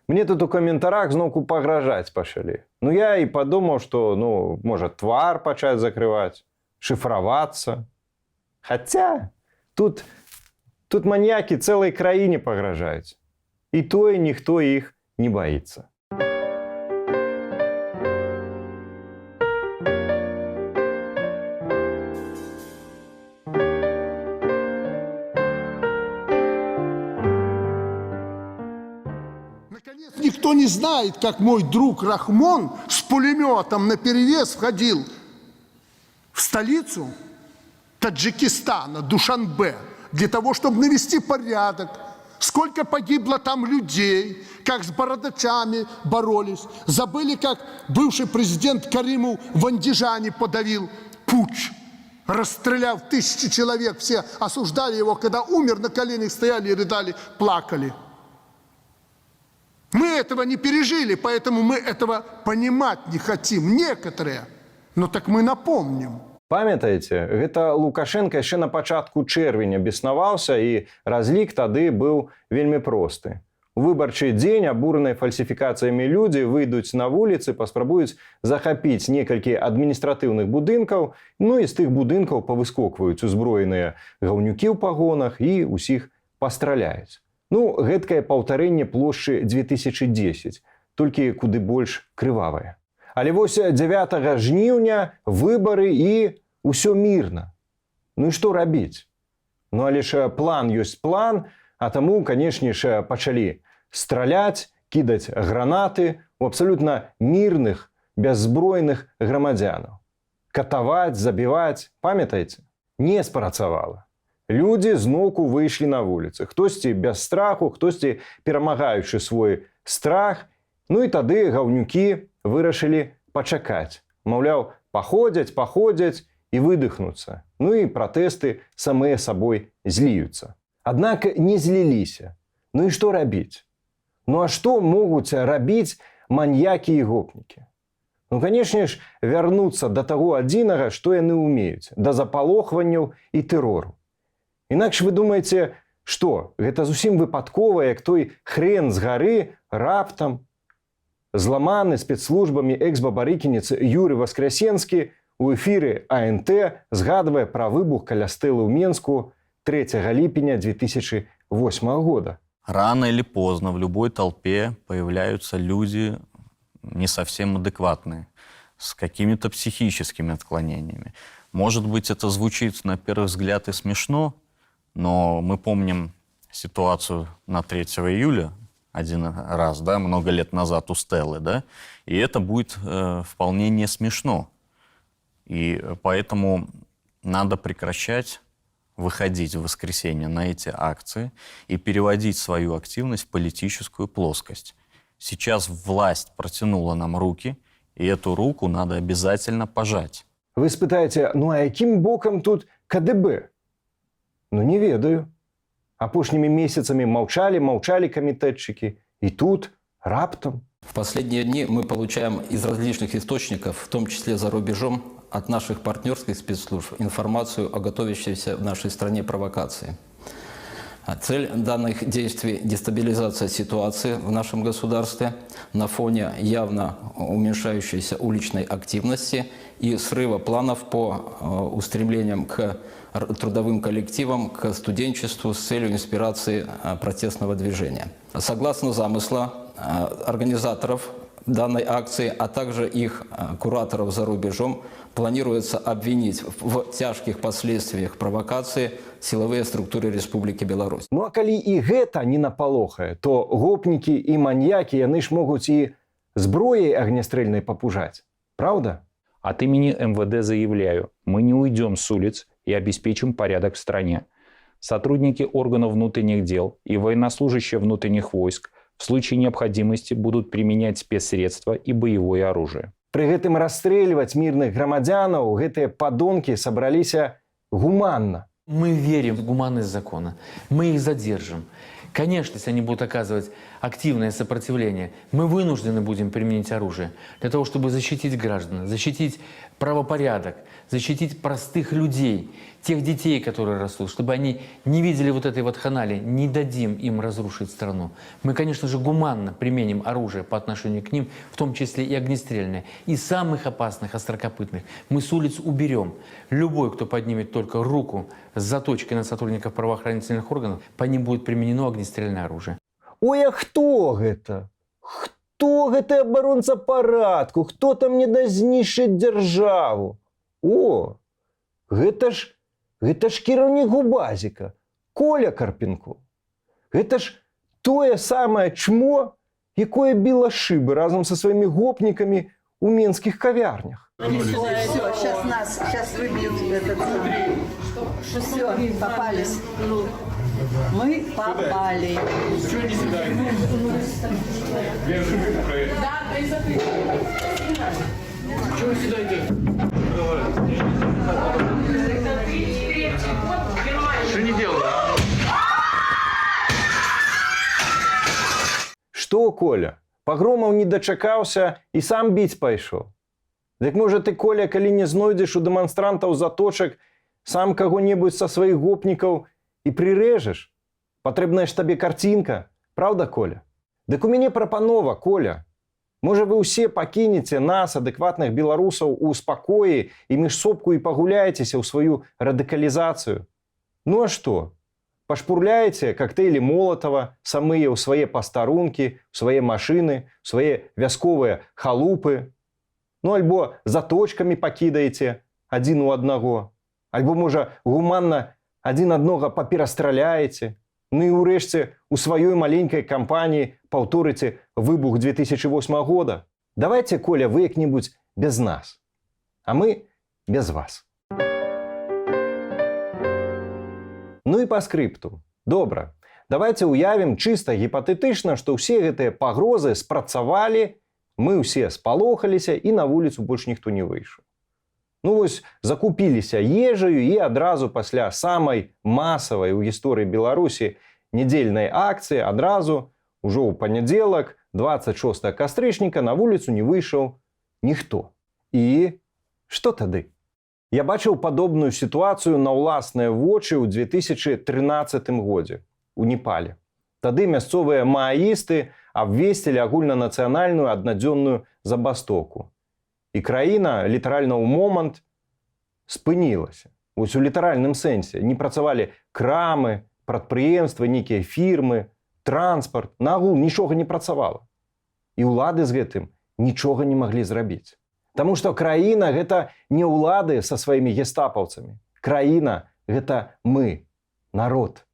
Мне тут у каментарах зноўку пагражаць пачалі. Ну я і падумаў, што, можа, твар пачаць закрываць, шыфравацца. Хаця тут маньякі цэлай краіне пагражаюць. І тое ніхто іх не баіцца. Никто не знает, как мой друг Рахмон с пулеметом наперевес входил в столицу Таджикистана, Душанбе, для того, чтобы навести порядок. Сколько погибло там людей, как с бородачами боролись. Забыли, как бывший президент Каримов в Андижане подавил путч, расстреляв 1000 человек. Все осуждали его, когда умер, на коленях стояли и рыдали, плакали. Мы этого не пережили, поэтому мы этого понимать не хотим. Некоторые. Ну так мы напомним. Памятаеце, гэта Лукашенко яшчэ на пачатку чэрвеня беснаваўся, і разлік тады быў вельмі просты. У выбарчы дзень абураныя фальсіфікацыямі людзі выйдуць на вуліцы, паспрабуюць захапіць некалькі адміністратыўных будынкаў, і з тых будынкаў павыскокваюць узброеныя гаўнюкі ў пагонах і ўсіх пастраляюць. Гэткае паўтарэнне плошчы 2010, толькі куды больш крывавае. Але вось 9 жніўня выбары і ўсё мірна. І што рабіць? Але ж план ёсць план, а таму, канешне ж, пачалі страляць, кідаць гранаты у абсалютна мірных, бяззброеных грамадзянаў. Катаваць, забіваць, памятаеце? Не спрацавала. Людзі зноўку выйшлі на вуліцы. Хтосьці без страху, хтосьці перамагаючы свой страх. І тады гаўнюкі вырашылі пачакаць. Маўляў, паходзяць і выдыхнуцца. І пратэсты самыя сабой зліюцца. Аднак не зліліся. І што рабіць? А што могуць рабіць маньякі і гопнікі? Канешне ж, вярнуцца да таго адзінага, што яны ўмеюць, да запалохванняў і тэрору. Інакш вы думаеце, што гэта зусім выпадкова, як той хрен з гары раптам зламаны спецслужбамі экс-бабарыкінец Юрый Воскресенскі у эфіры АНТ згадвае пра выбух каля стэлы ў Менску 3 ліпеня 2008 года. Рано или поздно в любой толпе появляются люди не совсем адекватные, с какими-то психическими отклонениями. Может быть, это звучит на первый взгляд и смешно, но мы помним ситуацию на 3 июля один раз, много лет назад у Стеллы, и это будет вполне не смешно. И поэтому надо прекращать выходить в воскресенье на эти акции и переводить свою активность в политическую плоскость. Сейчас власть протянула нам руки, и эту руку надо обязательно пожать. Вы спытаеце, а якім бокам тут КДБ? Не ведаю. Апошнімі месяцамі маўчалі камітэтчыкі, і тут раптам. В последние дни мы получаем из различных источников, в том числе за рубежом, от наших партнерских спецслужб информацию о готовящейся в нашей стране провокации. Цель данных действий – дестабилизация ситуации в нашем государстве на фоне явно уменьшающейся уличной активности и срыва планов по устремлениям к трудовым коллективам, к студенчеству с целью инспирации протестного движения. Согласно замысла организаторов данной акции, а также их кураторов за рубежом, планируется обвинить в тяжких последствиях провокации силовые структуры Республики Беларусь. А калі і гэта не напалохае, то гопнікі і маньякі яны ж могуць і зброяй агнястрэльнай папужаць. Правда? От имени МВД заявляю, мы не уйдем с улиц и обеспечим порядок в стране. Сотрудники органов внутренних дел и военнослужащие внутренних войск в случае необходимости будут применять спецсредства и боевое оружие. При гэтым расстрэльваць мирных грамадзянаў гэтыя падонкі сабраліся гуманна. Мы верим в гуманность закона. Мы их задержим. Конечно, если они будут оказывать активное сопротивление, мы вынуждены будем применить оружие для того, чтобы защитить граждан, защитить правопорядок, защитить простых людей, тех детей, которые растут, чтобы они не видели вот этой вот ханали, не дадим им разрушить страну. Мы, конечно же, гуманно применим оружие по отношению к ним, в том числе и огнестрельное. И самых опасных, острокопытных мы с улиц уберем. Любой, кто поднимет только руку с заточкой на сотрудников правоохранительных органов, по ним будет применено огнестрельное оружие. Ой, а хто гэта? Хто гэты абаронца парадку? Хто там не даст знішчыць дзяржаву? О, гэта ж кіраўнік Губазіка, Коля Карпенко. Гэта ж тое самае чмо, якое біла шыбы разам са сваімі гопнікамі у менскіх кавярнях. Все, сейчас выбьют этот самый. Все, попались. Мы попали. Што, Коля, пагромаў не дачакаўся і сам біць пайшоў? Дык можа ты, Коля, калі не знойдзеш у дэманстрантаў заточак, сам каго-небудзь са сваіх гопнікаў і прырэжаш? Патрэбная ж табе карцінка, праўда, Коля? Дык у мяне прапанова, Коля. Можа, вы ўсе пакінеце нас, адэкватных беларусаў, у спакоі і міжсобку і пагуляецеся ў сваю радыкалізацыю? Ну а што? Пашпурляеце коктейлі Молотова самыя ў свае пастарункі, у свае машыны, у свае вясковыя халупы. Ну альбо заточкамі пакідаеце адзін у аднаго. Альбо, можа, гуманна адзін аднога паперастраляеце. Ну і ўрэшце у сваёй маленькай кампаніі паўторыце выбух 2008 года. Давайте, Коля, вы як-небудзь без нас, а мы без вас. Ну і па скрыпту. Добра, давайте уявім чыста гіпатэтычна, што ўсе гэтыя пагрозы спрацавалі, мы ўсе спалохаліся і на вуліцу больш ніхто не выйшаў. Ну вось, закупіліся ежаю і адразу пасля самай масавай у гісторыі Беларусі нядзельнай акцыі адразу ужо ў панядзелак, 26 кастрычніка, на вуліцу не выйшаў ніхто. І што тады? Я бачыў падобную сітуацыю на ўласныя вочы ў 2013 годзе у Непале. Тады мясцовыя мааісты абвесцілі агульнанацыянальную аднадзённую забастоўку. І краіна літаральна ў момант спынілася. Вось у літаральным сэнсе. Не працавалі крамы, прадпрыемствы, нейкія фірмы, транспарт. Нагул нічога не працавала. І ўлады з гэтым нічога не маглі зрабіць. Таму што краіна – гэта не ўлады са сваімі гестапаўцамі. Краіна – гэта мы, народ.